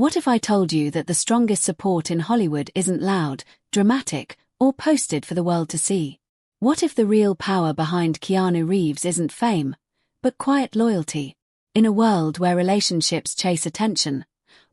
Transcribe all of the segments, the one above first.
What if I told you that the strongest support in Hollywood isn't loud, dramatic, or posted for the world to see? What if the real power behind Keanu Reeves isn't fame, but quiet loyalty? In a world where relationships chase attention,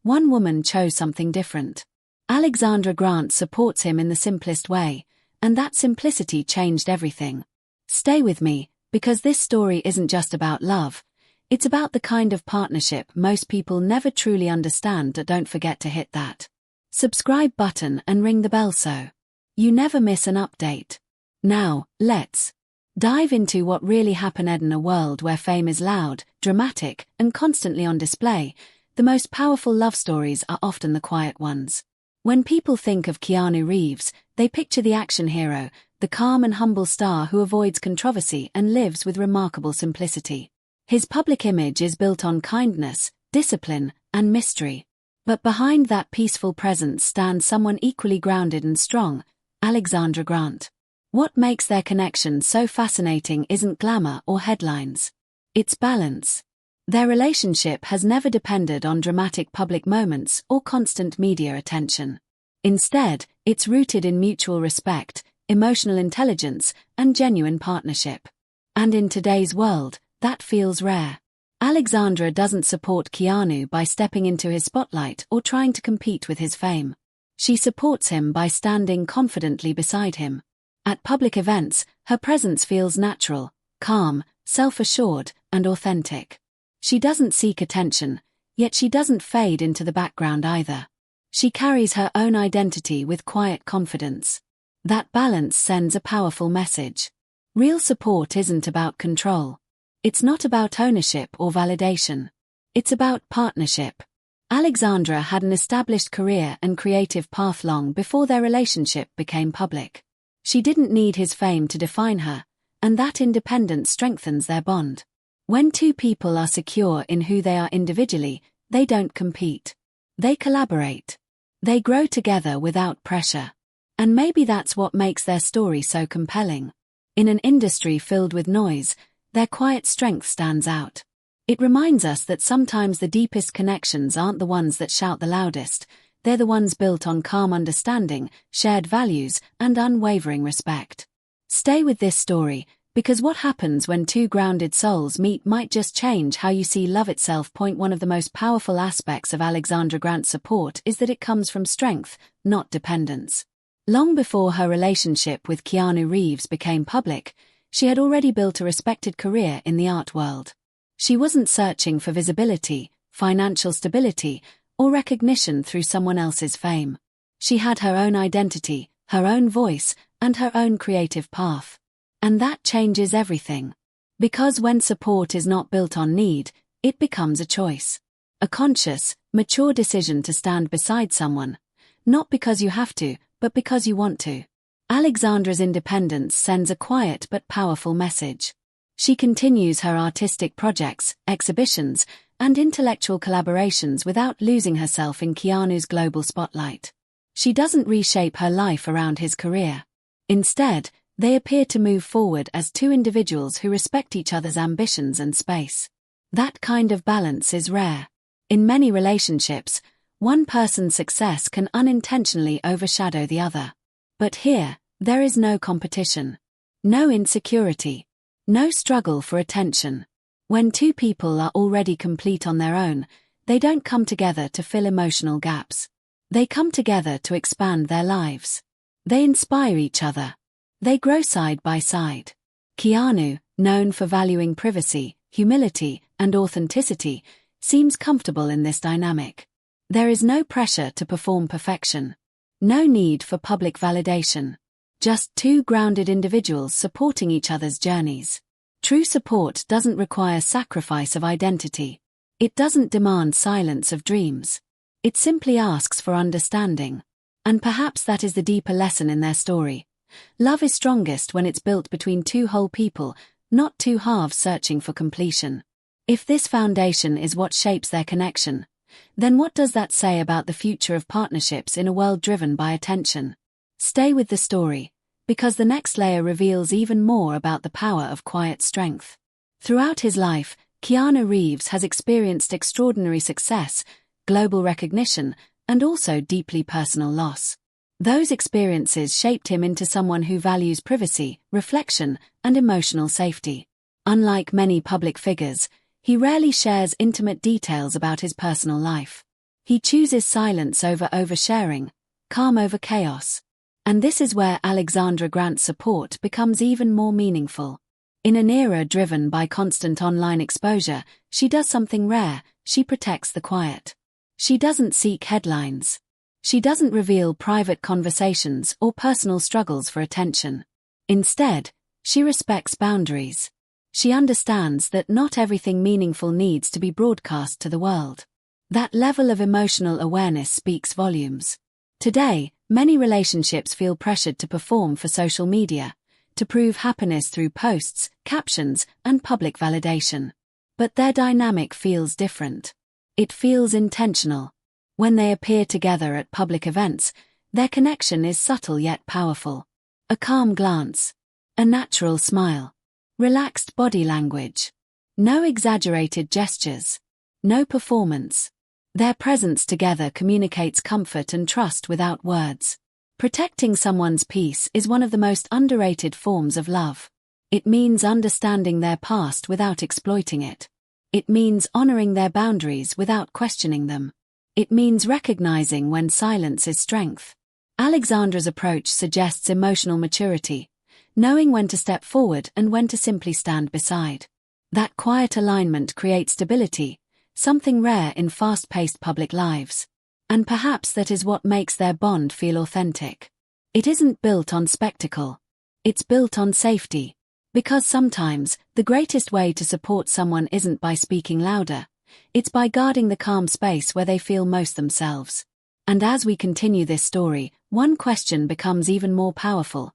one woman chose something different. Alexandra Grant supports him in the simplest way, and that simplicity changed everything. Stay with me, because this story isn't just about love. It's about the kind of partnership most people never truly understand. Don't forget to hit that subscribe button and ring the bell so you never miss an update. Now, let's dive into what really happened. In a world where fame is loud, dramatic, and constantly on display, the most powerful love stories are often the quiet ones. When people think of Keanu Reeves, they picture the action hero, the calm and humble star who avoids controversy and lives with remarkable simplicity. His public image is built on kindness, discipline, and mystery. But behind that peaceful presence stands someone equally grounded and strong, Alexandra Grant. What makes their connection so fascinating isn't glamour or headlines. It's balance. Their relationship has never depended on dramatic public moments or constant media attention. Instead, it's rooted in mutual respect, emotional intelligence, and genuine partnership. And in today's world, that feels rare. Alexandra doesn't support Keanu by stepping into his spotlight or trying to compete with his fame. She supports him by standing confidently beside him. At public events, her presence feels natural, calm, self-assured, and authentic. She doesn't seek attention, yet she doesn't fade into the background either. She carries her own identity with quiet confidence. That balance sends a powerful message. Real support isn't about control. It's not about ownership or validation. It's about partnership. Alexandra had an established career and creative path long before their relationship became public. She didn't need his fame to define her, and that independence strengthens their bond. When two people are secure in who they are individually, they don't compete. They collaborate. They grow together without pressure. And maybe that's what makes their story so compelling. In an industry filled with noise, their quiet strength stands out. It reminds us that sometimes the deepest connections aren't the ones that shout the loudest, they're the ones built on calm understanding, shared values, and unwavering respect. Stay with this story, because what happens when two grounded souls meet might just change how you see love itself. One of the most powerful aspects of Alexandra Grant's support is that it comes from strength, not dependence. Long before her relationship with Keanu Reeves became public, she had already built a respected career in the art world. She wasn't searching for visibility, financial stability, or recognition through someone else's fame. She had her own identity, her own voice, and her own creative path. And that changes everything. Because when support is not built on need, it becomes a choice. A conscious, mature decision to stand beside someone. Not because you have to, but because you want to. Alexandra's independence sends a quiet but powerful message. She continues her artistic projects, exhibitions, and intellectual collaborations without losing herself in Keanu's global spotlight. She doesn't reshape her life around his career. Instead, they appear to move forward as two individuals who respect each other's ambitions and space. That kind of balance is rare. In many relationships, one person's success can unintentionally overshadow the other. But here, there is no competition. No insecurity. No struggle for attention. When two people are already complete on their own, they don't come together to fill emotional gaps. They come together to expand their lives. They inspire each other. They grow side by side. Keanu, known for valuing privacy, humility, and authenticity, seems comfortable in this dynamic. There is no pressure to perform perfection. No need for public validation. Just two grounded individuals supporting each other's journeys. True support doesn't require sacrifice of identity. It doesn't demand silence of dreams. It simply asks for understanding. And perhaps that is the deeper lesson in their story. Love is strongest when it's built between two whole people, not two halves searching for completion. If this foundation is what shapes their connection, then what does that say about the future of partnerships in a world driven by attention? Stay with the story, because the next layer reveals even more about the power of quiet strength. Throughout his life, Keanu Reeves has experienced extraordinary success, global recognition, and also deeply personal loss. Those experiences shaped him into someone who values privacy, reflection, and emotional safety. Unlike many public figures, he rarely shares intimate details about his personal life. He chooses silence over oversharing, calm over chaos. And this is where Alexandra Grant's support becomes even more meaningful. In an era driven by constant online exposure, she does something rare: she protects the quiet. She doesn't seek headlines. She doesn't reveal private conversations or personal struggles for attention. Instead, she respects boundaries. She understands that not everything meaningful needs to be broadcast to the world. That level of emotional awareness speaks volumes. Today, many relationships feel pressured to perform for social media, to prove happiness through posts, captions, and public validation. But their dynamic feels different. It feels intentional. When they appear together at public events, their connection is subtle yet powerful. A calm glance, a natural smile, relaxed body language. No exaggerated gestures, no performance. Their presence together communicates comfort and trust without words. Protecting someone's peace is one of the most underrated forms of love. It means understanding their past without exploiting it. It means honoring their boundaries without questioning them. It means recognizing when silence is strength. Alexandra's approach suggests emotional maturity, knowing when to step forward and when to simply stand beside. That quiet alignment creates stability, something rare in fast-paced public lives. And perhaps that is what makes their bond feel authentic. It isn't built on spectacle. It's built on safety. Because sometimes, the greatest way to support someone isn't by speaking louder. It's by guarding the calm space where they feel most themselves. And as we continue this story, one question becomes even more powerful.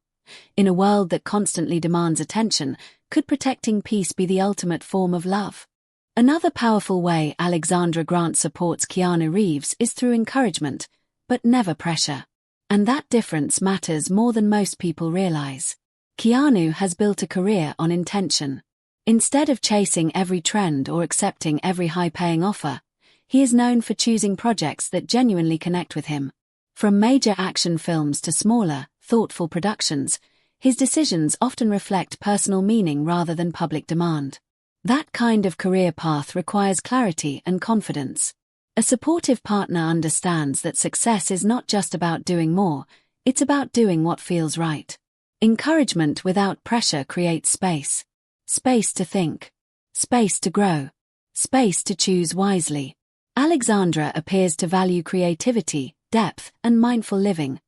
In a world that constantly demands attention, could protecting peace be the ultimate form of love? Another powerful way Alexandra Grant supports Keanu Reeves is through encouragement, but never pressure. And that difference matters more than most people realize. Keanu has built a career on intention. Instead of chasing every trend or accepting every high-paying offer, he is known for choosing projects that genuinely connect with him. From major action films to smaller, thoughtful productions, his decisions often reflect personal meaning rather than public demand. That kind of career path requires clarity and confidence. A supportive partner understands that success is not just about doing more, it's about doing what feels right. Encouragement without pressure creates space. Space to think. Space to grow. Space to choose wisely. Alexandra appears to value creativity, depth, and mindful living,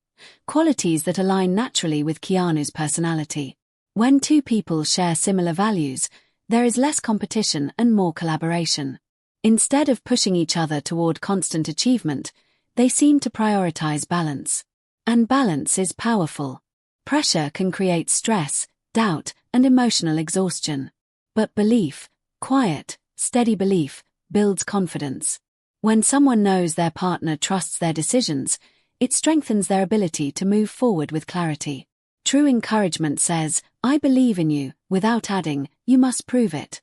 qualities that align naturally with Keanu's personality. When two people share similar values, there is less competition and more collaboration. Instead of pushing each other toward constant achievement, they seem to prioritize balance. And balance is powerful. Pressure can create stress, doubt, and emotional exhaustion. But belief, quiet, steady belief, builds confidence. When someone knows their partner trusts their decisions, it strengthens their ability to move forward with clarity. True encouragement says, "I believe in you," without adding, "You must prove it."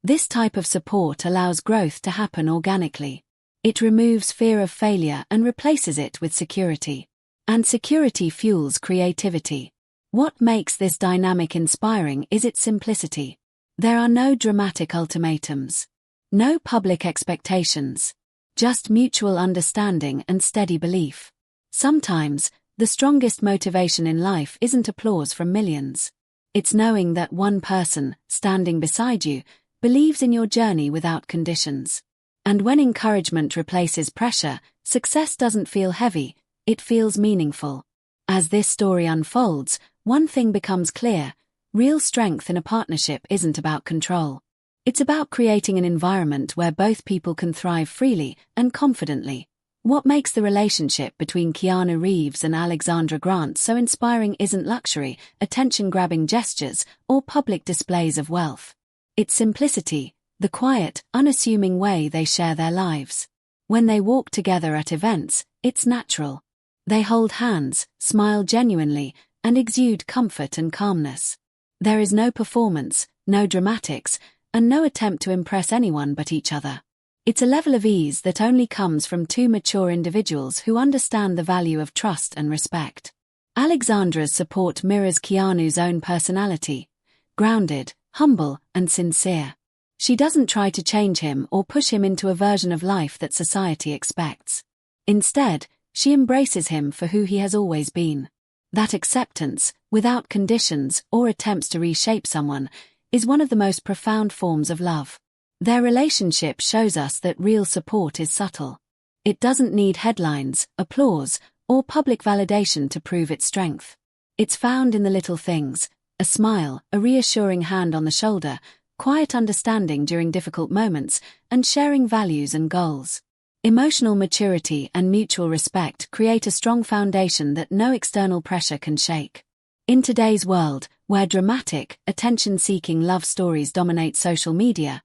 This type of support allows growth to happen organically. It removes fear of failure and replaces it with security. And security fuels creativity. What makes this dynamic inspiring is its simplicity. There are no dramatic ultimatums. No public expectations. Just mutual understanding and steady belief. Sometimes, the strongest motivation in life isn't applause from millions. It's knowing that one person, standing beside you, believes in your journey without conditions. And when encouragement replaces pressure, success doesn't feel heavy, it feels meaningful. As this story unfolds, one thing becomes clear: real strength in a partnership isn't about control. It's about creating an environment where both people can thrive freely and confidently. What makes the relationship between Keanu Reeves and Alexandra Grant so inspiring isn't luxury, attention-grabbing gestures, or public displays of wealth. It's simplicity, the quiet, unassuming way they share their lives. When they walk together at events, it's natural. They hold hands, smile genuinely, and exude comfort and calmness. There is no performance, no dramatics, and no attempt to impress anyone but each other. It's a level of ease that only comes from two mature individuals who understand the value of trust and respect. Alexandra's support mirrors Keanu's own personality, grounded, humble, and sincere. She doesn't try to change him or push him into a version of life that society expects. Instead, she embraces him for who he has always been. That acceptance, without conditions or attempts to reshape someone, is one of the most profound forms of love. Their relationship shows us that real support is subtle. It doesn't need headlines, applause, or public validation to prove its strength. It's found in the little things: a smile, a reassuring hand on the shoulder, quiet understanding during difficult moments, and sharing values and goals. Emotional maturity and mutual respect create a strong foundation that no external pressure can shake. In today's world, where dramatic, attention-seeking love stories dominate social media,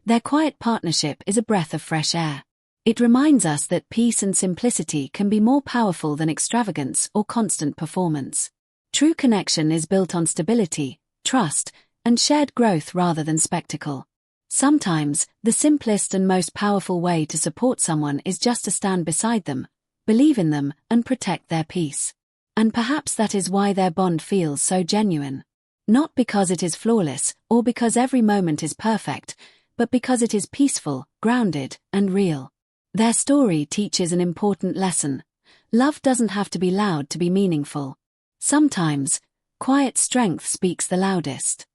their quiet partnership is a breath of fresh air. It reminds us that peace and simplicity can be more powerful than extravagance or constant performance. True connection is built on stability, trust, and shared growth rather than spectacle. Sometimes, the simplest and most powerful way to support someone is just to stand beside them, believe in them, and protect their peace. And perhaps that is why their bond feels so genuine. Not because it is flawless, or because every moment is perfect, but because it is peaceful, grounded, and real. Their story teaches an important lesson. Love doesn't have to be loud to be meaningful. Sometimes, quiet strength speaks the loudest.